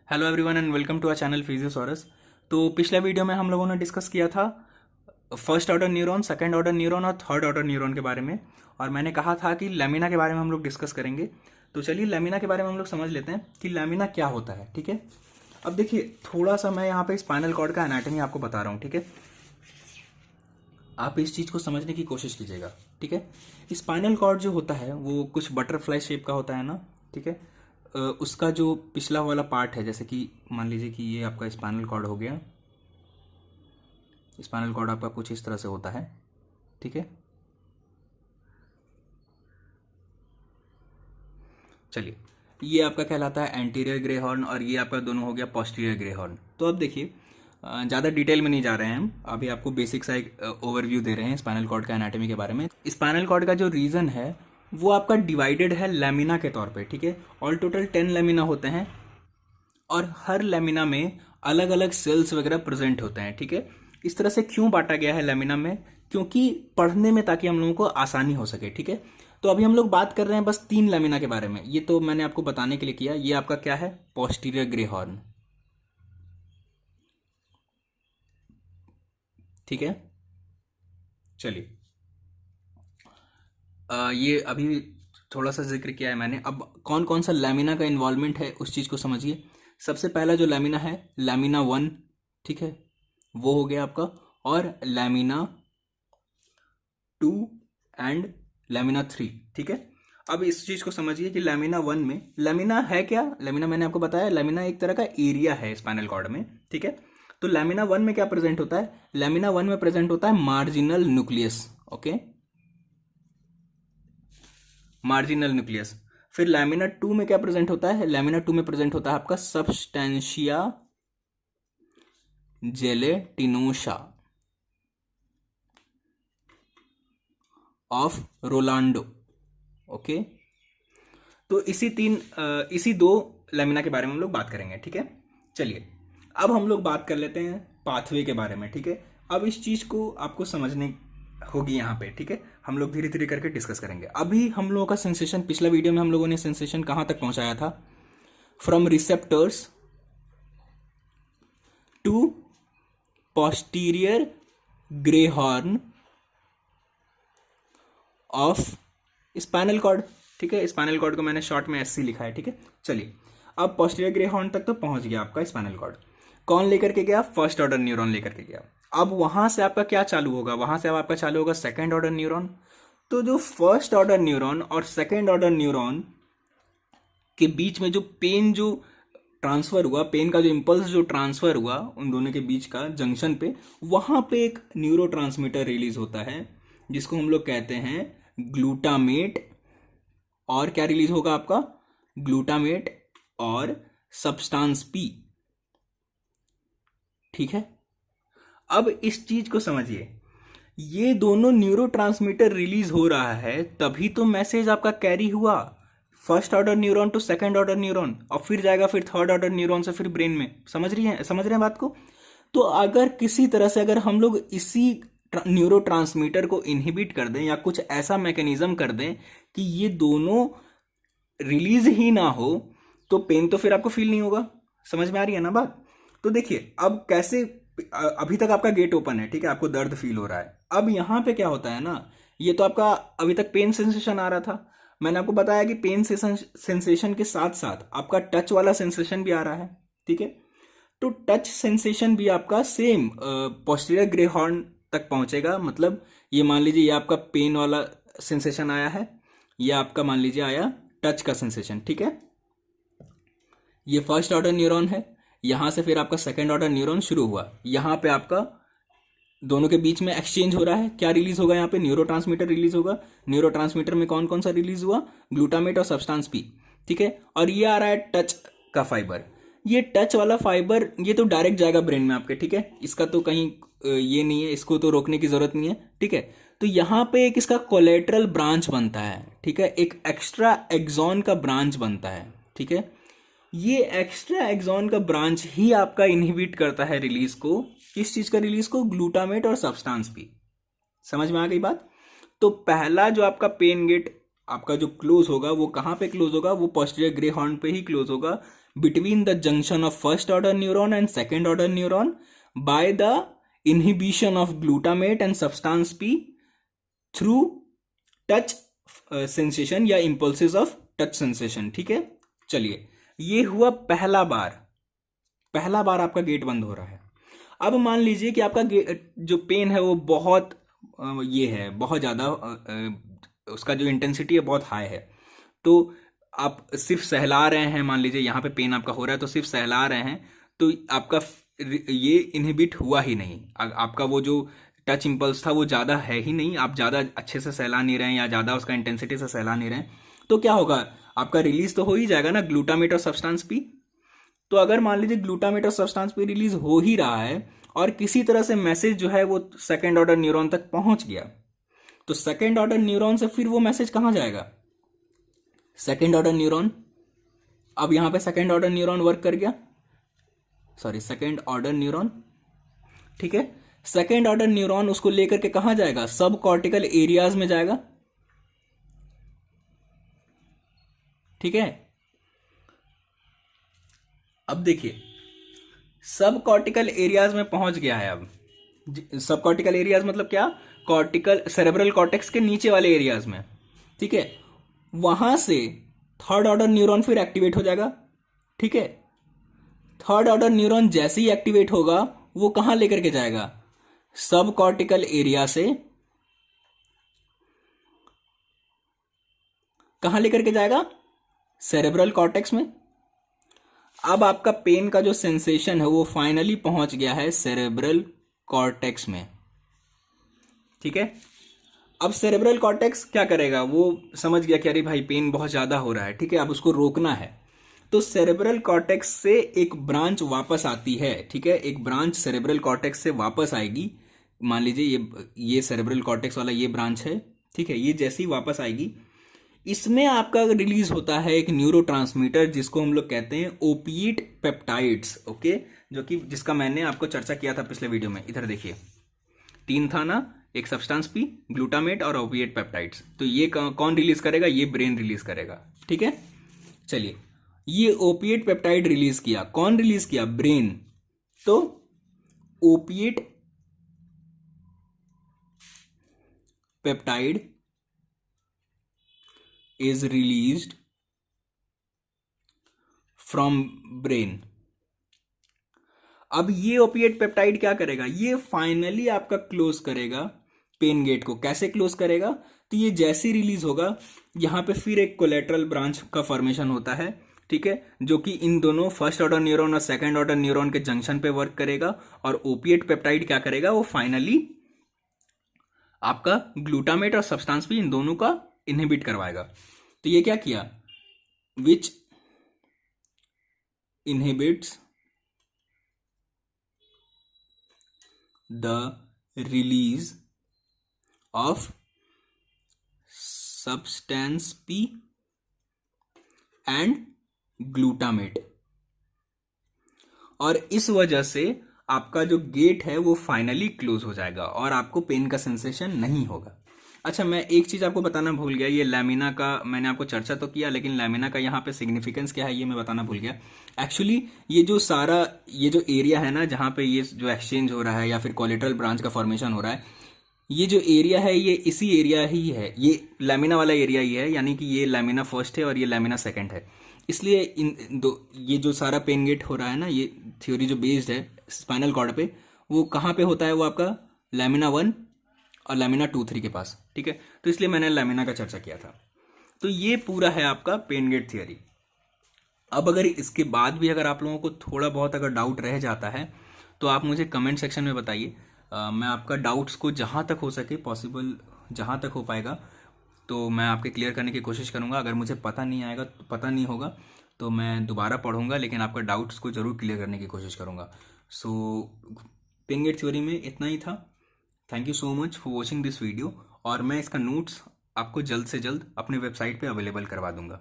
Hello everyone and welcome to our channel Physiosaurus. तो पिछले video में हम लोगों ने डिस्कस किया था first order neuron, second order neuron और थर्ड ऑर्डर न्यूरॉन के बारे में। और मैंने कहा था कि लैमिना के बारे में हम लोग डिस्कस करेंगे। तो चलिए लैमिना के बारे में हम लोग समझ लेते हैं कि लैमिना क्या होता है। ठीक है, अब देखिए थोड़ा सा मैं यहाँ पे स्पाइनल कॉर्ड का एनाटॉमी आपको बता रहा हूँ। ठीक है, आप इस चीज़ को समझने की कोशिश कीजिएगा। ठीक है, स्पाइनल कॉर्ड जो होता है वो कुछ बटरफ्लाई शेप का होता है ना। ठीक है, उसका जो पिछला वाला पार्ट है, जैसे कि मान लीजिए कि ये आपका स्पाइनल कॉर्ड हो गया। स्पाइनल कॉर्ड आपका कुछ इस तरह से होता है। ठीक है, चलिए ये आपका कहलाता है एंटीरियर ग्रे हॉर्न और ये आपका दोनों हो गया पोस्टीरियर ग्रे हॉर्न। तो अब देखिए ज़्यादा डिटेल में नहीं जा रहे हैं हम, अभी आपको बेसिक सा एक ओवरव्यू दे रहे हैं स्पाइनल कॉर्ड का एनाटॉमी के बारे में। स्पाइनल कॉर्ड का जो रीजन है वो आपका डिवाइडेड है लैमिना के तौर पे। ठीक है, ऑल टोटल 10 लैमिना होते हैं और हर लैमिना में अलग अलग सेल्स वगैरह प्रेजेंट होते हैं। ठीक है, इस तरह से क्यों बांटा गया है लैमिना में? क्योंकि पढ़ने में ताकि हम लोगों को आसानी हो सके। ठीक है, तो अभी हम लोग बात कर रहे हैं बस 3 लैमिना के बारे में। ये तो मैंने आपको बताने के लिए किया। ये आपका क्या है? Posterior grey horn. ठीक है, चलिए ये अभी थोड़ा सा जिक्र किया है मैंने। अब कौन कौन सा लैमिना का इन्वॉल्वमेंट है उस चीज़ को समझिए। सबसे पहला जो लैमिना है, लैमिना 1। ठीक है, वो हो गया आपका। और लैमिना 2 एंड लैमिना 3। ठीक है, अब इस चीज़ को समझिए कि लैमिना 1 में लैमिना है क्या? लैमिना मैंने आपको बताया, लैमिना एक तरह का एरिया है स्पाइनल कॉर्ड में। ठीक है, तो लैमिना 1 में क्या प्रेजेंट होता है? लैमिना 1 में प्रेजेंट होता है marginal nucleus. Okay, marginal nucleus. फिर लैमिना 2 में क्या प्रेजेंट होता है? लैमिना 2 में प्रेजेंट होता है आपका substantia gelatinosa of Rolando. Okay, तो इसी दो लैमिना के बारे में हम लोग बात करेंगे। ठीक है, चलिए अब हम लोग बात कर लेते हैं पाथवे के बारे में। ठीक है, अब इस चीज को आपको समझने होगी यहाँ पे। ठीक है, हम लोग धीरे धीरे करके डिस्कस करेंगे। अभी हम लोगों का सेंसेशन, पिछला वीडियो में हम लोगों ने सेंसेशन कहाँ तक पहुंचाया था? From receptors to posterior grey horn of spinal cord. ठीक है, स्पाइनल कॉर्ड को मैंने शॉर्ट में एससी लिखा है। ठीक है, चलिए अब पोस्टीरियर ग्रे हॉर्न तक तो पहुंच गया आपका स्पाइनल कॉर्ड। कौन लेकर के गया? फर्स्ट ऑर्डर न्यूरॉन लेकर के गया। अब वहां से आपका क्या चालू होगा? वहां से अब आपका चालू होगा सेकंड ऑर्डर न्यूरॉन। तो जो फर्स्ट ऑर्डर न्यूरॉन और सेकंड ऑर्डर न्यूरॉन के बीच में जो पेन जो ट्रांसफर हुआ, पेन का जो इम्पल्स जो ट्रांसफर हुआ उन दोनों के बीच का जंक्शन पे, वहां पे एक न्यूरो रिलीज होता है जिसको हम लोग कहते हैं ग्लूटामेट। और क्या रिलीज होगा आपका? ग्लूटामेट और सब्सटेंस पी। ठीक है, अब इस चीज को समझिए, ये दोनों न्यूरोट्रांसमीटर रिलीज हो रहा है तभी तो मैसेज आपका कैरी हुआ first order neuron to second order neuron और फिर जाएगा फिर थर्ड ऑर्डर न्यूरॉन से फिर ब्रेन में। समझ रहे हैं बात को? तो अगर किसी तरह से अगर हम लोग इसी न्यूरोट्रांसमीटर को इनहिबिट कर दें या कुछ ऐसा मैकेनिज्म कर दें कि ये दोनों रिलीज ही ना हो, तो पेन तो फिर आपको फील नहीं होगा। समझ में आ रही है ना बात? तो देखिए अब कैसे, अभी तक आपका गेट ओपन है। ठीक है, आपको दर्द फील हो रहा है। अब यहां पे क्या होता है ना, ये तो आपका अभी तक पेन सेंसेशन आ रहा था। मैंने आपको बताया कि पेन सेंसेशन के साथ साथ आपका टच वाला सेंसेशन भी आ रहा है। ठीक है, तो टच सेंसेशन भी आपका सेम पोस्टीरियर ग्रे हॉर्न तक पहुंचेगा। मतलब ये मान लीजिए ये आपका पेन वाला सेंसेशन आया है, ये आपका मान लीजिए आया टच का सेंसेशन। ठीक है, ये फर्स्ट ऑर्डर न्यूरॉन है, यहां से फिर आपका सेकंड ऑर्डर न्यूरॉन शुरू हुआ। यहां पे आपका दोनों के बीच में एक्सचेंज हो रहा है। क्या रिलीज होगा? यहाँ पे न्यूरोट्रांसमीटर रिलीज होगा। न्यूरोट्रांसमीटर में कौन कौन सा रिलीज हुआ? ग्लूटामेट और सब्सटेंस पी। ठीक है, और ये आ रहा है टच का फाइबर। ये टच वाला फाइबर ये तो डायरेक्ट जाएगा ब्रेन में आपके। ठीक है, इसका तो कहीं ये नहीं है, इसको तो रोकने की जरूरत नहीं है। ठीक है, तो यहाँ पे एक इसका कोलेटरल ब्रांच बनता है। ठीक है, एक एक्स्ट्रा एक्सॉन का ब्रांच बनता है। ठीक है, ये एक्स्ट्रा एक्सॉन का ब्रांच ही आपका इनहिबिट करता है रिलीज को। किस चीज का रिलीज को? ग्लूटामेट और सब्सटेंस पी। समझ में आ गई बात? तो पहला जो आपका पेन गेट आपका जो क्लोज होगा वो कहां पे क्लोज होगा? वो पोस्टीरियर ग्रे हॉर्न पे ही क्लोज होगा। between the junction of first order neuron and second order neuron by the inhibition of glutamate and substance P through touch sensation या impulses of touch sensation। ठीक है, चलिए ये हुआ पहला बार आपका गेट बंद हो रहा है। अब मान लीजिए कि आपका जो पेन है वो बहुत ये है, बहुत ज़्यादा उसका जो इंटेंसिटी है बहुत हाई है, तो आप सिर्फ सहला रहे हैं, मान लीजिए यहाँ पे पेन आपका हो रहा है तो सिर्फ सहला रहे हैं, तो आपका ये इनहिबिट हुआ ही नहीं। आपका वो जो टच इम्पल्स था वो ज़्यादा है ही नहीं, आप ज़्यादा अच्छे से सहला नहीं रहे हैं या ज़्यादा उसका इंटेंसिटी से सहला नहीं रहे हैं, तो क्या होगा, आपका रिलीज तो हो ही जाएगा ना ग्लूटामेट और सब्सटेंस पी। तो अगर मान लीजिए ग्लूटामेट और सब्सटेंस पी रिलीज हो ही रहा है और किसी तरह से मैसेज जो है वो सेकेंड ऑर्डर न्यूरॉन तक पहुंच गया, तो सेकेंड ऑर्डर न्यूरॉन से फिर वो मैसेज कहां जाएगा, सेकेंड ऑर्डर न्यूरॉन। अब यहां पे सेकेंड ऑर्डर न्यूरॉन वर्क कर गया, सॉरी सेकेंड ऑर्डर न्यूरॉन, ठीक है। सेकेंड ऑर्डर न्यूरॉन उसको लेकर के कहां जाएगा, सब कॉर्टिकल एरियाज में जाएगा, ठीक है। अब देखिए सब कॉर्टिकल एरियाज में पहुंच गया है। अब सब कॉर्टिकल एरियाज मतलब क्या, कॉर्टिकल सेरेब्रल कॉर्टेक्स के नीचे वाले एरियाज में, ठीक है। वहां से थर्ड ऑर्डर न्यूरॉन फिर एक्टिवेट हो जाएगा, ठीक है। थर्ड ऑर्डर न्यूरॉन जैसे ही एक्टिवेट होगा वो कहां लेकर के जाएगा, सब कॉर्टिकल एरिया से कहां लेकर के जाएगा, सेरेब्रल कॉर्टेक्स में। अब आपका पेन का जो सेंसेशन है वो फाइनली पहुंच गया है सेरेब्रल कॉर्टेक्स में, ठीक है। अब सेरेब्रल कॉर्टेक्स क्या करेगा, वो समझ गया कि अरे भाई पेन बहुत ज्यादा हो रहा है, ठीक है, अब उसको रोकना है। तो सेरेब्रल कॉर्टेक्स से एक ब्रांच वापस आती है, ठीक है, एक ब्रांच सेरेब्रल कॉर्टेक्स से वापस आएगी। मान लीजिए ये सेरेब्रल कॉर्टेक्स वाला ये ब्रांच है, ठीक है। ये जैसे ही वापस आएगी इसमें आपका रिलीज होता है एक न्यूरोट्रांसमीटर जिसको हम लोग कहते हैं ओपिएट पेप्टाइड्स, ओके, जो कि जिसका मैंने आपको चर्चा किया था पिछले वीडियो में। इधर देखिए 3 था ना, एक सब्सटेंस पी, ग्लूटामेट और ओपिएट पेप्टाइड्स। तो ये कौन रिलीज करेगा, ये ब्रेन रिलीज करेगा, ठीक है। चलिए ये ओपिएट पेप्टाइड रिलीज किया, कौन रिलीज किया, ब्रेन। तो opiate peptide is released from brain। अब ये ओपिएट पेप्टाइड क्या करेगा, ये फाइनली आपका क्लोज करेगा पेन गेट को। कैसे क्लोज करेगा, तो ये जैसे रिलीज होगा यहां पे फिर एक कोलेटरल ब्रांच का फॉर्मेशन होता है, ठीक है, जो कि इन दोनों फर्स्ट ऑर्डर न्यूरॉन और सेकंड ऑर्डर न्यूरॉन के जंक्शन पे वर्क करेगा। और ओपिएट पेप्टाइड क्या करेगा, वो फाइनली आपका ग्लूटामेट और सब्सटेंस भी इन दोनों का इनहिबिट करवाएगा। तो ये क्या किया, which inhibits the release of substance P and glutamate. और इस वजह से आपका जो गेट है वो फाइनली क्लोज हो जाएगा और आपको पेन का सेंसेशन नहीं होगा। अच्छा, मैं एक चीज आपको बताना भूल गया, ये लैमिना का मैंने आपको चर्चा तो किया, लेकिन लैमिना का यहाँ पे सिग्निफिकेंस क्या है ये मैं बताना भूल गया। एक्चुअली ये जो सारा ये जो एरिया है ना जहाँ पे ये जो एक्सचेंज हो रहा है या फिर कोलेटरल ब्रांच का फॉर्मेशन हो रहा है, ये जो एरिया है ये इसी एरिया ही है, ये लैमिना वाला एरिया ही है, यानी कि ये लैमिना फर्स्ट है और ये लैमिना सेकेंड है। इसलिए इन दो ये जो सारा पेन गेट हो रहा है ना, ये थ्योरी जो बेस्ड है स्पाइनल कॉर्ड पे, वो कहाँ पे होता है, वो आपका लैमिना 1 और लैमिना 2-3 के पास, ठीक है। तो इसलिए मैंने लैमिना का चर्चा किया था। तो ये पूरा है आपका पेन गेट थियरी। अब अगर इसके बाद भी अगर आप लोगों को थोड़ा बहुत अगर डाउट रह जाता है तो आप मुझे कमेंट सेक्शन में बताइए, मैं आपका डाउट्स को जहाँ तक हो सके पॉसिबल, जहाँ तक हो पाएगा तो मैं आपके क्लियर करने की कोशिश करूँगा। अगर मुझे पता नहीं आएगा, पता नहीं होगा तो मैं दोबारा पढ़ूंगा, लेकिन आपका डाउट्स को जरूर क्लियर करने की कोशिश करूँगा। सो पेन गेट थ्योरी में इतना ही था। Thank you so much for watching this video, और मैं इसका नोट्स आपको जल्द से जल्द अपने वेबसाइट पे अवेलेबल करवा दूंगा।